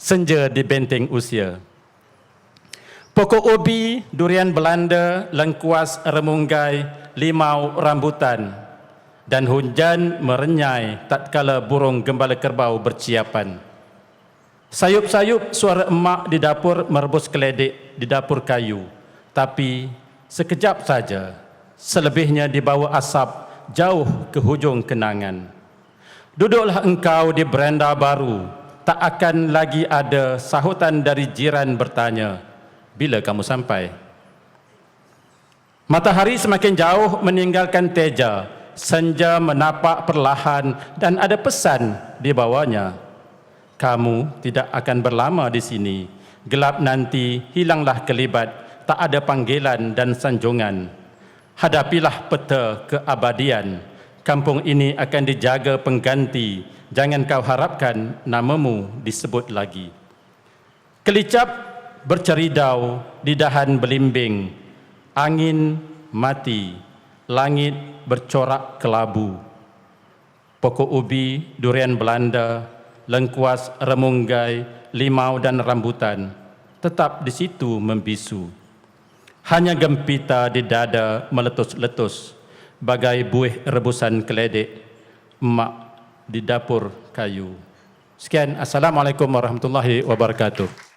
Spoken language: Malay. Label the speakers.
Speaker 1: senja di benteng usia. Pokok ubi, durian Belanda, lengkuas, remunggai, limau, rambutan, dan hujan merenyai tatkala burung gembala kerbau berciapan. Sayup-sayup suara emak di dapur merebus keledek di dapur kayu, tapi sekejap saja, selebihnya dibawa asap jauh ke hujung kenangan. Duduklah engkau di beranda baru, tak akan lagi ada sahutan dari jiran bertanya, bila kamu sampai? Matahari semakin jauh meninggalkan teja, senja menapak perlahan dan ada pesan di bawahnya. Kamu tidak akan berlama di sini, gelap nanti, hilanglah kelibat, tak ada panggilan dan sanjungan. Hadapilah peta keabadian, kampung ini akan dijaga pengganti, jangan kau harapkan namamu disebut lagi. Kelicap berceridau di dahan belimbing, angin mati, langit bercorak kelabu. Pokok ubi, durian Belanda, lengkuas, remunggai, limau dan rambutan tetap di situ membisu. Hanya gempita di dada meletus-letus, bagai buih rebusan keledek, emak di dapur kayu. Sekian, Assalamualaikum warahmatullahi wabarakatuh.